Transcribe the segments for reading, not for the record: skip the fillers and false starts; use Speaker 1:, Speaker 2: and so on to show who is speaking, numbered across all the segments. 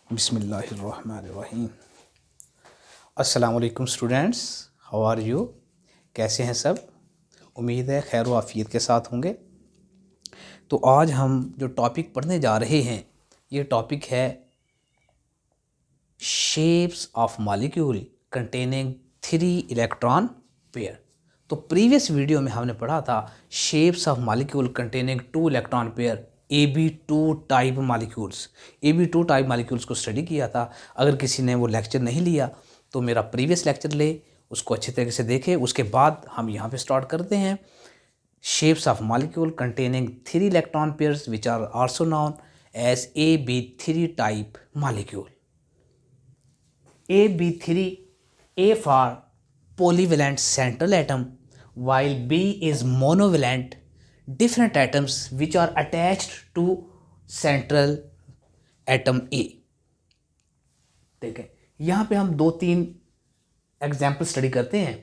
Speaker 1: बिस्मिल्लाहिर्रहमानिर्रहीम। अस्सलाम वालेकुम स्टूडेंट्स, हाउ आर यू? कैसे हैं सब? उम्मीद है खैर व आफियत के साथ होंगे। तो आज हम जो टॉपिक पढ़ने जा रहे हैं ये टॉपिक है shapes of molecule containing 3 electron pair. तो प्रीवियस वीडियो में हमने पढ़ा था shapes of molecule containing 2 electron pair AB2 type molecules. AB2 type molecules को स्टडी किया था। अगर किसी ने वो लेक्चर नहीं लिया तो मेरा प्रीवियस लेक्चर ले, उसको अच्छे तरीके से देखे। उसके बाद हम यहाँ पे स्टार्ट करते हैं shapes of molecule containing 3 electron pairs which are also known as AB3 type molecule. AB3, A for polyvalent central atom, while B is monovalent, different atoms which are attached to central atom A। ठीक है, यहाँ पे हम 2-3 example study करते हैं।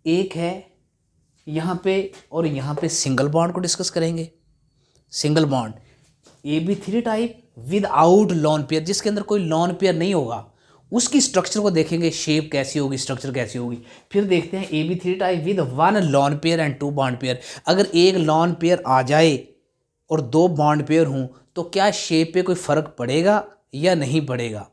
Speaker 1: एक है यहाँ पे और यहाँ पे सिंगल बॉन्ड को डिस्कस करेंगे। Single bond AB3 type without lone pair, जिसके अंदर कोई लॉन पेयर नहीं होगा, उसकी स्ट्रक्चर को देखेंगे, शेप कैसी होगी, स्ट्रक्चर कैसी होगी। फिर देखते हैं AB3 type with 1 lone pair and 2 bond pair. अगर एक लॉन पेयर आ जाए और 2 बॉन्ड पेयर हों तो क्या शेप पे कोई फ़र्क पड़ेगा या नहीं पड़ेगा?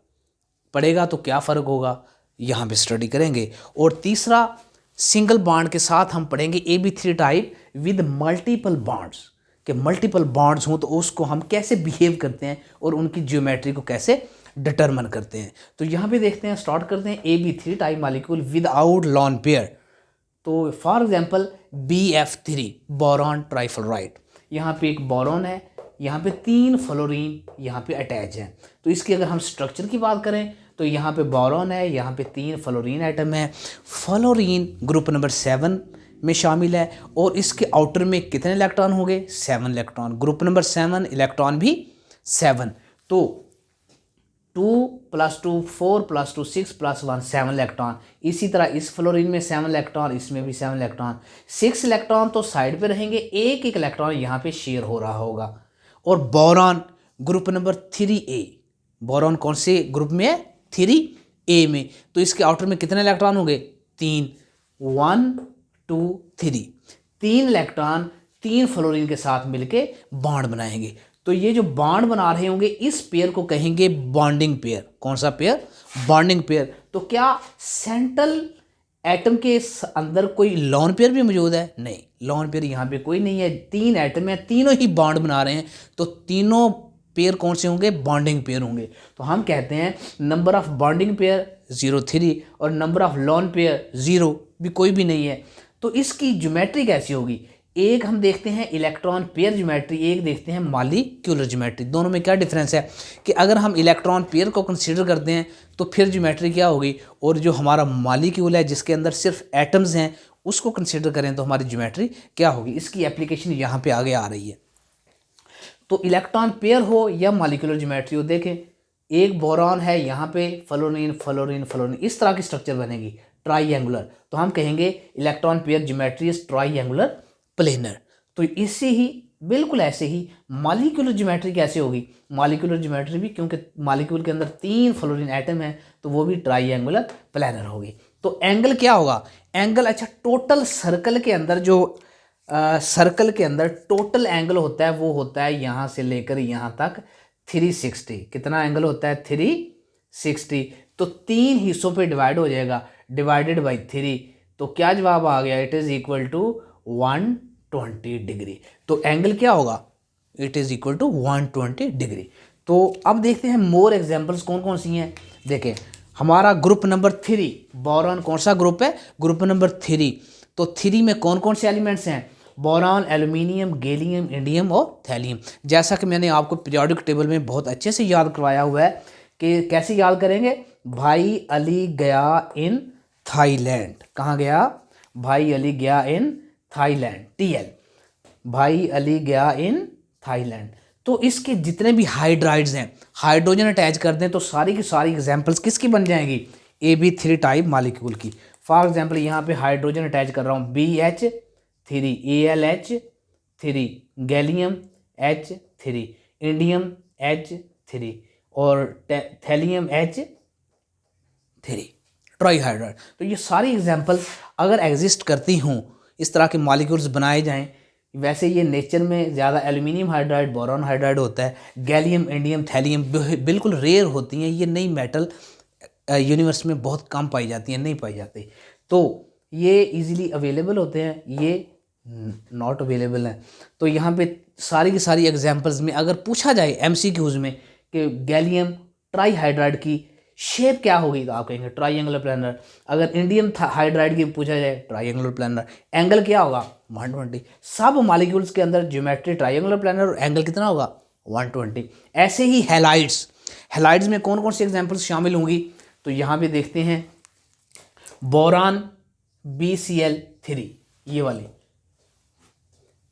Speaker 1: पड़ेगा तो क्या फ़र्क होगा, यहाँ पे स्टडी करेंगे। और तीसरा, सिंगल बॉन्ड के साथ हम पढ़ेंगे AB3 type with multiple bonds, कि मल्टीपल बॉन्ड्स हों तो उसको हम कैसे बिहेव करते हैं और उनकी ज्योमेट्री को कैसे डिटरमिन करते हैं। तो यहाँ पे देखते हैं, स्टार्ट करते हैं AB3 type molecule without lone pair. तो for example BF3 boron trifluoride, यहाँ पे एक बोरॉन है, यहाँ पे 3 फ्लोरीन यहाँ पे अटैच हैं। तो इसकी अगर हम स्ट्रक्चर की बात करें तो यहाँ पे बोरॉन है, यहाँ पे 3 फ्लोरीन एटम है। फ्लोरीन ग्रुप नंबर 7 में शामिल है और इसके आउटर में कितने इलेक्ट्रॉन होंगे? 7 इलेक्ट्रॉन। ग्रुप नंबर 7, इलेक्ट्रॉन भी 7। तो 2 + 2 4 + 2 6 + 1 7 इलेक्ट्रॉन। इसी तरह इस फ्लोरीन में 7 इलेक्ट्रॉन, इसमें भी 7 इलेक्ट्रॉन। 6 इलेक्ट्रॉन तो साइड पे रहेंगे, एक एक इलेक्ट्रॉन यहाँ पे शेयर हो रहा होगा। और boron group number 3A, boron कौन से ग्रुप में है? 3A में। तो इसके आउटर में कितने इलेक्ट्रॉन होंगे? 3। 1 2 3 3 इलेक्ट्रॉन 3 फ्लोरीन के साथ मिलके बॉन्ड बनाएंगे। तो ये जो बॉन्ड बना रहे होंगे इस पेयर को कहेंगे बॉन्डिंग पेयर। कौन सा पेयर? Bonding pair. तो क्या सेंट्रल एटम के अंदर कोई लॉन पेयर भी मौजूद है? नहीं, लॉन पेयर यहाँ पे कोई नहीं है। 3 एटम है, तीनों ही बॉन्ड बना रहे हैं, तो तीनों पेयर कौन से होंगे? बॉन्डिंग पेयर होंगे। तो हम कहते हैं नंबर ऑफ बॉन्डिंग पेयर 0 3 और नंबर ऑफ लॉन पेयर 0 भी कोई भी नहीं है। तो इसकी ज्योमेट्री कैसी होगी? एक हम देखते हैं इलेक्ट्रॉन पेयर ज्योमेट्री, एक देखते हैं मॉलिक्यूलर ज्योमेट्री। दोनों में क्या डिफरेंस है कि अगर हम इलेक्ट्रॉन पेयर को कंसीडर करते हैं तो फिर ज्योमेट्री क्या होगी, और जो हमारा मॉलिक्यूल है जिसके अंदर सिर्फ एटम्स हैं उसको कंसीडर करें तो हमारी ज्योमेट्री क्या होगी। इसकी एप्लीकेशन यहाँ पे आगे आ रही है। तो इलेक्ट्रॉन पेयर हो या मॉलिक्यूलर ज्योमेट्री हो, देखें एक बोरॉन है, यहाँ पे फ्लोरीन फ्लोरीन फ्लोरीन, इस तरह की स्ट्रक्चर बनेगी ट्राइएंगुलर। तो हम कहेंगे electron pair geometry is triangular planar. तो इससे ही बिल्कुल ऐसे ही मॉलिक्यूलर ज्योमेट्री कैसे होगी? मॉलिक्यूलर ज्योमेट्री भी, क्योंकि मॉलिक्यूल के अंदर 3 फ्लोरीन एटम है तो वो भी ट्राइएंगुलर प्लेनर होगी। तो एंगल क्या होगा? एंगल, अच्छा, टोटल सर्कल के अंदर जो सर्कल के अंदर टोटल एंगल होता है वो होता है यहाँ से लेकर यहाँ तक 360। कितना एंगल होता है? 360। तो 3 हिस्सों पे डिवाइड हो जाएगा, डिवाइडेड बाई 3। तो क्या जवाब आ गया? It is equal to 120 degree. तो एंगल क्या होगा? It is equal to 120 degree. तो अब देखते हैं मोर एग्जाम्पल्स कौन कौन सी हैं। देखें हमारा ग्रुप नंबर 3 बोरॉन कौन सा ग्रुप है? Group number 3। तो 3 में कौन कौन से एलिमेंट्स हैं? बोरॉन, एल्यूमिनियम, गैलियम, इंडियम और थैलियम। जैसा कि मैंने आपको पीरियोडिक टेबल में बहुत अच्छे से याद करवाया हुआ है कि कैसे याद करेंगे। भाई अली गया इन थाईलैंड। कहाँ गया? भाई अली गया इन थाईलैंड, TL। भाई अली गया इन थाईलैंड। तो इसके जितने भी हाइड्राइड्स हैं, हाइड्रोजन अटैच कर दें तो सारी की सारी एग्जाम्पल्स किसकी बन जाएंगी? AB3 टाइप मॉलिक्यूल की। फॉर एग्जाम्पल यहाँ पे हाइड्रोजन अटैच कर रहा हूँ, BH3, AlH3, gallium H3, indium H3, और थैलियम H3 ट्राईहाइड्राइड। तो ये सारी एग्जांपल्स अगर एग्जिस्ट करती हों, इस तरह के मॉलिक्यूल्स बनाए जाएं, वैसे ये नेचर में ज़्यादा एल्यूमिनियम हाइड्राइड, बोरॉन हाइड्राइड होता है, गैलियम, इंडियम, थैलियम बिल्कुल रेयर होती हैं। ये नई मेटल यूनिवर्स में बहुत कम पाई जाती हैं, नहीं पाई जाती। तो ये इजीली अवेलेबल होते हैं, ये नॉट अवेलेबल हैं। तो यहाँ पे सारी की सारी एग्जांपल्स में अगर पूछा जाए एमसीक्यूज में कि गैलियम ट्राईहाइड्राइड की शेप क्या होगी, तो आप कहेंगे ट्राइंगुलर प्लानर। अगर इंडियम हाइड्राइड की पूछा जाए, ट्राइंगुलर प्लानर। एंगल क्या होगा, 120। सब मॉलिक्यूल्स के अंदर ज्योमेट्री ट्राइंगुलर प्लानर और एंगल कितना होगा, 120। ऐसे ही हैलाइड्स, हैलाइड्स में कौन कौन सी एग्जांपल्स शामिल होंगी, तो यहाँ पे देखते हैं बोरान BCl3, ये वाली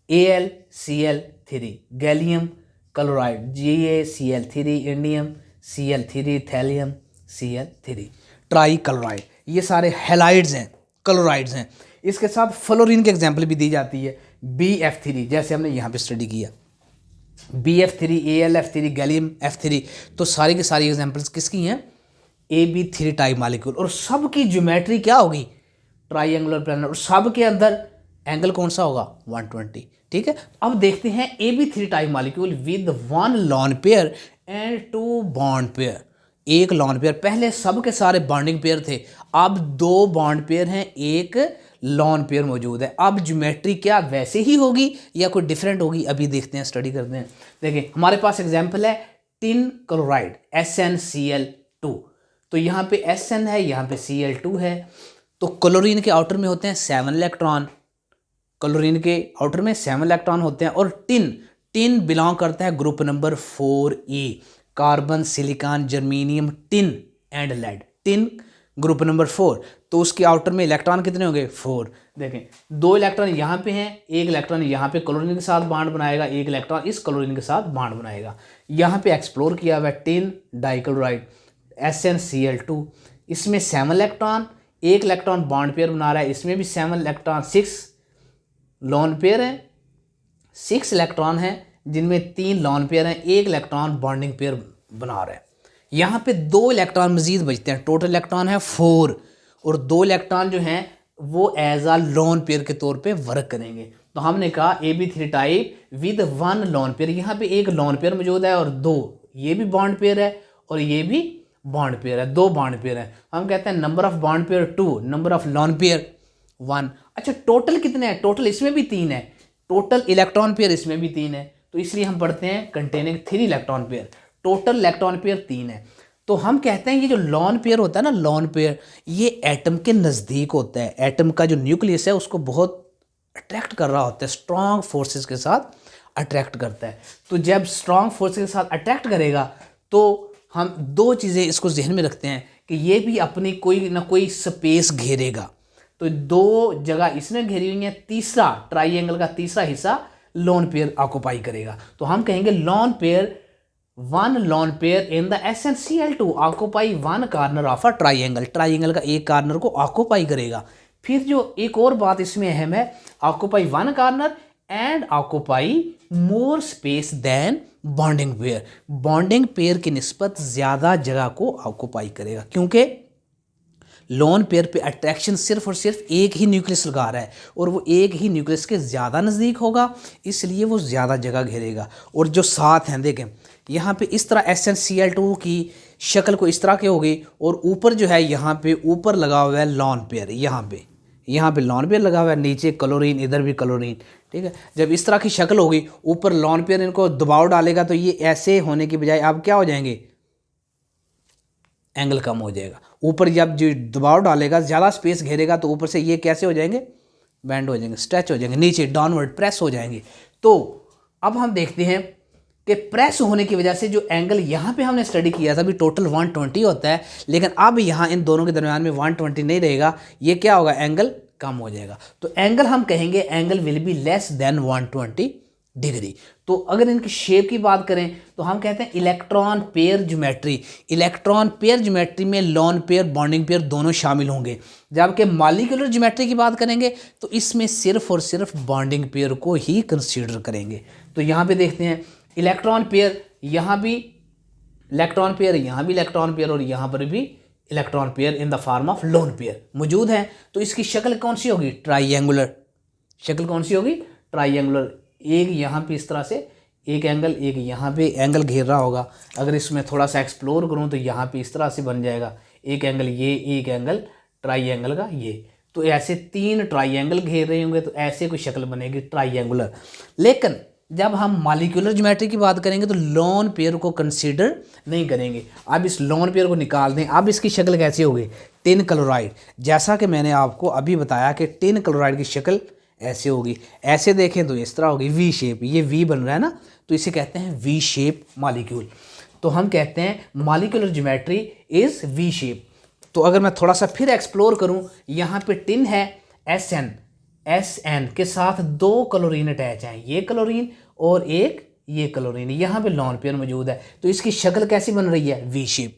Speaker 1: AlCl3, gallium chloride GaCl3, indium Cl3, thallium Cl3, try chloride. ये सारे हैलाइड्स हैं, क्लोराइड्स हैं। इसके साथ फ्लोरीन की एग्जांपल भी दी जाती है, BF3, जैसे हमने यहाँ पे स्टडी किया, BF3, AlF3, गैलियम F3। तो सारी की सारी एग्जांपल्स किसकी हैं, AB3 टाइप मॉलिक्यूल। और सब की ज्योमेट्री क्या होगी, ट्राइंगुलर प्लानर, और सब के अंदर एंगल कौन सा होगा, 120। ठीक है, अब देखते हैं AB3 type molecule with 1 lone pair and 2 bond pair. एक लॉन पेयर, पहले सब के सारे बॉन्डिंग पेयर थे, अब 2 बॉन्ड पेयर हैं, एक लॉन पेयर मौजूद है। अब ज्योमेट्री क्या वैसे ही होगी या कोई डिफरेंट होगी, अभी देखते हैं, स्टडी करते हैं। देखिए हमारे पास एग्जांपल है टिन क्लोराइड SnCl2। तो यहाँ पे Sn है, यहाँ पे Cl2 है। तो क्लोरीन के आउटर में होते हैं 7 इलेक्ट्रॉन, क्लोरीन के आउटर में 7 इलेक्ट्रॉन होते हैं। और टिन बिलोंग करता है group number 4E, carbon, silicon, germanium, tin and lead. Tin group number 4, तो उसके आउटर में इलेक्ट्रॉन कितने होंगे, 4। देखें 2 इलेक्ट्रॉन यहाँ पे हैं, 1 इलेक्ट्रॉन यहाँ पे क्लोरीन के साथ बॉन्ड बनाएगा, 1 इलेक्ट्रॉन इस क्लोरीन के साथ बॉन्ड बनाएगा। यहाँ पे एक्सप्लोर किया हुआ है टिन डाइक्लोराइड SnCl2, इसमें 7 इलेक्ट्रॉन, 1 इलेक्ट्रॉन बॉन्ड पेयर बना रहा है, इसमें भी 7 इलेक्ट्रॉन, 6 लॉन पेयर हैं, 6 इलेक्ट्रॉन हैं जिनमें 3 लॉन पेयर हैं, 1 इलेक्ट्रॉन बॉन्डिंग पेयर बना रहा है। यहाँ पे 2 इलेक्ट्रॉन मजीद बचते हैं, टोटल इलेक्ट्रॉन है 4, और 2 इलेक्ट्रॉन जो हैं वो एज आ लॉन पेयर के तौर पे वर्क करेंगे। तो हमने कहा AB3 type with 1 lone pair, यहाँ पे एक लॉन पेयर मौजूद है और 2 ये भी बॉन्ड पेयर है और ये भी बॉन्ड पेयर है, 2 बॉन्ड पेयर है। हम कहते हैं number of bond pair 2, number of lone pair 1। अच्छा टोटल कितने हैं, टोटल इसमें भी 3 है, टोटल इलेक्ट्रॉन पेयर इसमें भी 3 है, तो इसलिए हम पढ़ते हैं containing 3 electron pair. Total electron pair 3 है। तो हम कहते हैं ये जो लॉन पेयर होता है ना, लॉन पेयर, ये एटम के नज़दीक होता है, एटम का जो न्यूक्लियस है उसको बहुत अट्रैक्ट कर रहा होता है, स्ट्रॉन्ग फोर्सेस के साथ अट्रैक्ट करता है। तो जब स्ट्रॉन्ग फोर्सेस के साथ अट्रैक्ट करेगा तो हम 2 चीज़ें इसको जहन में रखते हैं कि ये भी अपनी कोई ना कोई स्पेस घेरेगा। तो 2 जगह इसने घेरी हुई है, तीसरा ट्राइंगल का तीसरा हिस्सा लॉन पेयर ऑक्युपाई करेगा। तो हम कहेंगे lone pair, 1 lone pair in the SnCl2 occupy 1 corner of a triangle, triangle का एक कॉर्नर को ऑक्युपाई करेगा। फिर जो एक और बात इसमें अहम है, occupy 1 corner and occupy more space than bonding pair, bonding pair की निस्बत ज़्यादा जगह को ऑक्युपाई करेगा, क्योंकि लॉन पेयर पे अट्रैक्शन सिर्फ और सिर्फ एक ही न्यूक्लियस लगा रहा है और वो एक ही न्यूक्लियस के ज़्यादा नज़दीक होगा, इसलिए वो ज़्यादा जगह घेरेगा। और जो साथ हैं देखें यहाँ पे इस तरह SnCl2 की शक्ल को इस तरह के हो गई, और ऊपर जो है यहाँ पे ऊपर लगा हुआ है लॉन पेयर, यहाँ पे लॉन पेयर लगा हुआ है, नीचे क्लोरीन, इधर भी क्लोरीन। ठीक है, जब इस तरह की शक्ल होगी, ऊपर लॉन पेयर इनको दबाव डालेगा तो ये ऐसे होने की बजाय अब क्या हो जाएंगे, एंगल कम हो जाएगा। ऊपर जब जो दबाव डालेगा, ज़्यादा स्पेस घेरेगा, तो ऊपर से ये कैसे हो जाएंगे, बैंड हो जाएंगे, स्ट्रेच हो जाएंगे, नीचे डाउनवर्ड प्रेस हो जाएंगे। तो अब हम देखते हैं कि प्रेस होने की वजह से जो एंगल यहाँ पे हमने स्टडी किया था भी टोटल 120 होता है, लेकिन अब यहाँ इन दोनों के दरम्यान में 120 नहीं रहेगा, ये क्या होगा, एंगल कम हो जाएगा। तो एंगल हम कहेंगे angle will be less than 120 degree. तो अगर इनकी शेप की बात करें तो हम कहते हैं electron pair geometry, electron pair geometry में लॉन पेयर बॉन्डिंग पेयर दोनों शामिल होंगे। जबकि मॉलिक्यूलर ज्योमेट्री की बात करेंगे तो इसमें सिर्फ और सिर्फ बॉन्डिंग पेयर को ही कंसीडर करेंगे। तो यहाँ पे देखते हैं इलेक्ट्रॉन पेयर, यहाँ भी इलेक्ट्रॉन पेयर, यहाँ भी इलेक्ट्रॉन पेयर और यहाँ पर भी electron pair in the form of lone pair मौजूद है। तो इसकी शक्ल कौन सी होगी? ट्राइंगुलर। शक्ल कौन सी होगी? ट्राइंगुलर। एक यहाँ पे इस तरह से एक एंगल, एक यहाँ पे एंगल घेर रहा होगा। अगर इसमें थोड़ा सा एक्सप्लोर करूँ तो यहाँ पे इस तरह से बन जाएगा, एक एंगल ये, एक एंगल ट्राइंगल का ये। तो ऐसे 3 ट्राइंगल घेर रहे होंगे तो ऐसे कोई शक्ल बनेगी ट्राइंगुलर। लेकिन जब हम मॉलिक्यूलर ज्योमेट्री की बात करेंगे तो लोन पेयर को कंसीडर नहीं करेंगे। अब इस लोन पेयर को निकाल दें। अब इसकी शक्ल कैसी होगी? Tin chloride. जैसा कि मैंने आपको अभी बताया कि टिन क्लोराइड की शक्ल ऐसे होगी। ऐसे देखें तो इस तरह होगी, वी शेप। ये वी बन रहा है ना, तो इसे कहते हैं वी शेप मॉलिक्यूल। तो हम कहते हैं molecular geometry is V shape. तो अगर मैं थोड़ा सा फिर एक्सप्लोर करूं, यहाँ पे टिन है SN के साथ 2 क्लोरीन अटैच हैं, ये क्लोरीन और एक ये क्लोरीन। यहाँ पे लोन पेयर मौजूद है। तो इसकी शक्ल कैसी बन रही है? V shape.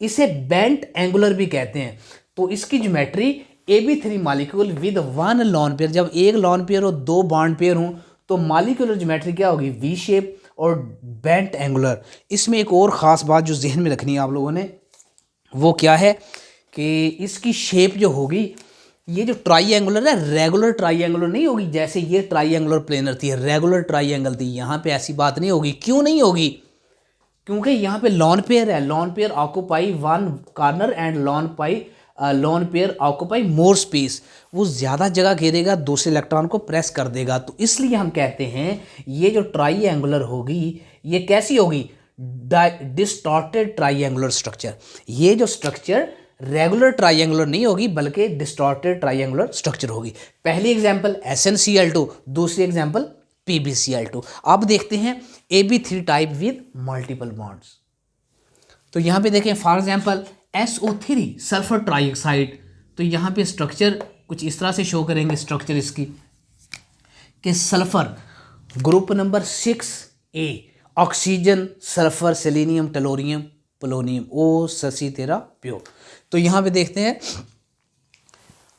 Speaker 1: इसे बेंट एंगुलर भी कहते हैं। तो इसकी geometry AB3 molecule with 1 lone pair. जब एक लोन पेयर और 2 बॉन्ड पेयर हों तो मॉलिक्यूलर ज्योमेट्री क्या होगी? वी शेप और बेंट एंगुलर। इसमें एक और ख़ास बात जो जहन में रखनी है आप लोगों ने, वो क्या है कि इसकी शेप जो होगी, ये जो ट्राइंगुलर है, रेगुलर ट्राइंगुलर नहीं होगी। जैसे ये ट्राइंगुलर प्लेनर थी, रेगुलर ट्राइंगल थी, यहाँ पे ऐसी बात नहीं होगी। क्यों नहीं होगी? क्योंकि यहाँ पे लॉन पेयर है। Lone pair occupy 1 corner and lone pair occupy more space. वो ज़्यादा जगह घेरेगा, दूसरे इलेक्ट्रॉन को प्रेस कर देगा। तो इसलिए हम कहते हैं ये जो ट्राइंगुलर होगी, ये कैसी होगी? Distorted triangular structure. ये जो स्ट्रक्चर रेगुलर ट्राइंगुलर नहीं होगी बल्कि डिस्टॉर्टेड ट्राइंगुलर स्ट्रक्चर होगी। पहली एग्जांपल SnCl2, दूसरी एग्जांपल PbCl2। अब देखते हैं AB3 type with multiple bonds. तो यहाँ पे देखें for example SO3 sulphur trioxide. तो यहाँ पे स्ट्रक्चर कुछ इस तरह से शो करेंगे स्ट्रक्चर इसकी कि sulphur group number 6A, oxygen, sulphur, selenium, tellurium, polonium, O ससी तेरा प्योर। तो यहाँ पे देखते हैं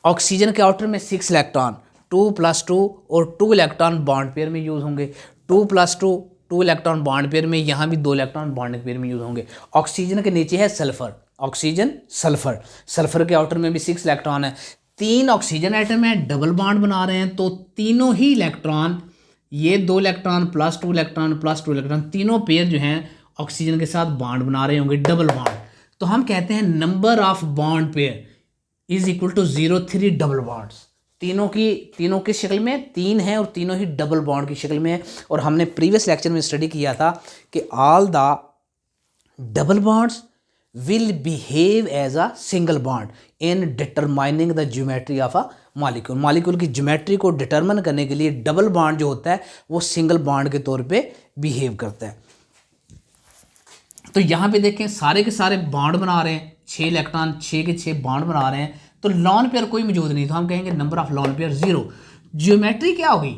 Speaker 1: ऑक्सीजन के आउटर में 6 इलेक्ट्रॉन, 2+2 और 2 इलेक्ट्रॉन बॉन्ड पेयर में यूज होंगे। 2+2 2 इलेक्ट्रॉन बॉन्ड पेयर में, यहाँ भी 2 इलेक्ट्रॉन बॉन्ड पेयर में यूज होंगे। ऑक्सीजन के नीचे है सल्फर, ऑक्सीजन सल्फर, सल्फर के आउटर में भी 6 इलेक्ट्रॉन है। 3 ऑक्सीजन एटम है, डबल बॉन्ड बना रहे हैं। तो तीनों ही इलेक्ट्रॉन, ये 2 electron plus 2 electron plus 2 electron, तीनों पेयर जो हैं ऑक्सीजन के साथ बॉन्ड बना रहे होंगे, डबल बॉन्ड। तो हम कहते हैं number of bond pair is equal to 0, 3 double bonds. तीनों की शक्ल में 3 है और तीनों ही डबल बॉन्ड की शक्ल में है। और हमने प्रीवियस लेक्चर में स्टडी किया था कि all the double bonds will behave as a single bond in determining the geometry of a molecule. Molecule की ज्योमेट्री को डिटरमिन करने के लिए डबल बॉन्ड जो होता है वो सिंगल बॉन्ड के तौर पे बिहेव करता है। तो यहाँ पे देखें सारे के सारे बॉन्ड बना रहे हैं, 6 इलेक्ट्रॉन 6 के 6 बॉन्ड बना रहे हैं। तो लॉन पेयर कोई मौजूद नहीं, तो हम कहेंगे number of lone pair 0। Geometry क्या होगी?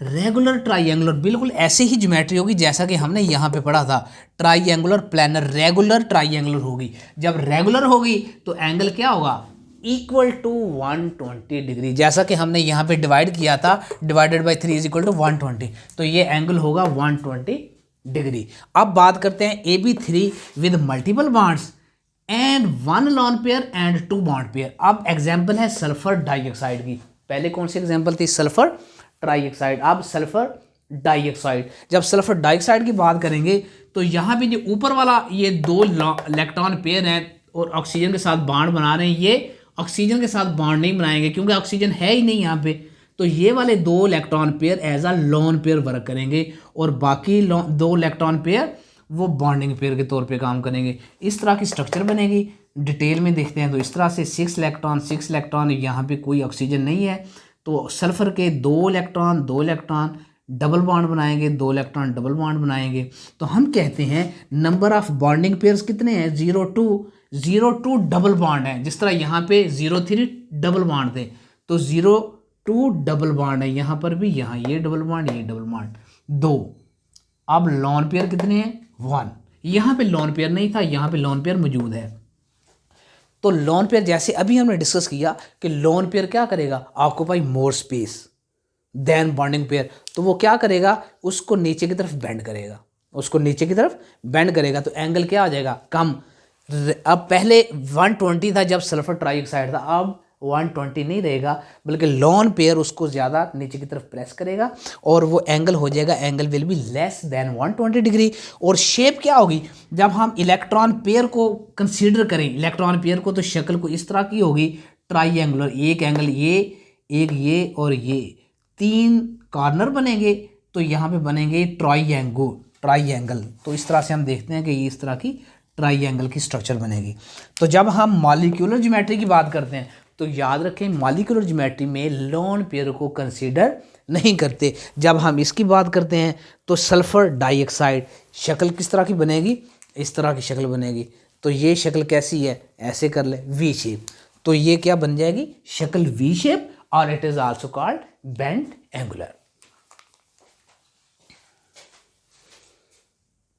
Speaker 1: Regular triangular. बिल्कुल ऐसे ही ज्योमेट्री होगी जैसा कि हमने यहाँ पे पढ़ा था, ट्राइंगुलर प्लानर, रेगुलर ट्राइंगुलर होगी। जब रेगुलर होगी तो एंगल क्या होगा? Equal to 120 degree. जैसा कि हमने यहाँ पे डिवाइड किया था, divided by 3 is equal to 120। तो ये एंगल होगा 120 डिग्री। अब बात करते हैं AB3 with multiple bonds and 1 lone pair and 2 bond pair. अब एग्जांपल है सल्फर डाइऑक्साइड की। पहले कौन सी एग्जांपल थी? Sulphur trioxide. अब सल्फर डाइऑक्साइड। जब सल्फर डाइऑक्साइड की बात करेंगे तो यहाँ पे जो ऊपर वाला ये 2 इलेक्ट्रॉन पेयर हैं और ऑक्सीजन के साथ बॉन्ड बना रहे हैं, ये ऑक्सीजन के साथ बॉन्ड नहीं बनाएंगे क्योंकि ऑक्सीजन है ही नहीं यहाँ पे। तो ये वाले 2 electron pair as a lone pair work करेंगे और बाकी 2 इलेक्ट्रॉन पेयर वो बॉन्डिंग पेयर के तौर पे काम करेंगे। इस तरह की स्ट्रक्चर बनेगी। डिटेल में देखते हैं तो इस तरह से 6 इलेक्ट्रॉन, यहाँ पे कोई ऑक्सीजन नहीं है। तो सल्फर के 2 इलेक्ट्रॉन डबल बॉन्ड बनाएंगे, 2 इलेक्ट्रॉन डबल बॉन्ड बनाएंगे। तो हम कहते हैं नंबर ऑफ बॉन्डिंग पेयर्स कितने हैं? 0, 2 डबल बॉन्ड है। जिस तरह यहाँ पे 0, 3 डबल बॉन्ड थे, तो 0, 2 डबल बॉन्ड है। यहाँ पर भी, यहाँ ये डबल बॉन्ड, ये डबल बॉन्ड, 2। अब लॉन पेयर कितने हैं? 1। यहाँ पे लॉन पेयर नहीं था, यहाँ पे लॉन पेयर मौजूद है। तो लॉन पेयर जैसे अभी हमने डिस्कस किया कि लॉन पेयर क्या करेगा? Occupy more space than bonding pair. तो वो क्या करेगा? उसको नीचे की तरफ बेंड करेगा। उसको नीचे की तरफ बेंड करेगा तो एंगल क्या आ जाएगा, कम। अब पहले 120 था जब सल्फर ट्राइऑक्साइड था, अब 120 नहीं रहेगा, बल्कि लोन पेयर उसको ज़्यादा नीचे की तरफ प्रेस करेगा और वो एंगल हो जाएगा, angle will be less than 120 degree. और शेप क्या होगी, जब हम इलेक्ट्रॉन पेयर को कंसीडर करें, इलेक्ट्रॉन पेयर को, तो शक्ल को इस तरह की होगी, ट्राइएंगुलर। एक एंगल ये, एक ये और ये, 3 कॉर्नर बनेंगे, तो यहाँ पे बनेंगे ट्राइएंगल। तो इस तरह से हम देखते हैं कि ये इस तरह की ट्राइएंगल की स्ट्रक्चर बनेगी। तो जब हम मॉलिक्यूलर ज्योमेट्री की बात करते हैं तो याद रखें मॉलिक्यूलर ज्योमेट्री में लोन पेयर को कंसीडर नहीं करते। जब हम इसकी बात करते हैं तो सल्फर डाइऑक्साइड शक्ल किस तरह की बनेगी, इस तरह की शक्ल बनेगी। तो ये शक्ल कैसी है, ऐसे कर ले, वी शेप। तो ये क्या बन जाएगी, शक्ल वी शेप, और it is also called bent angular.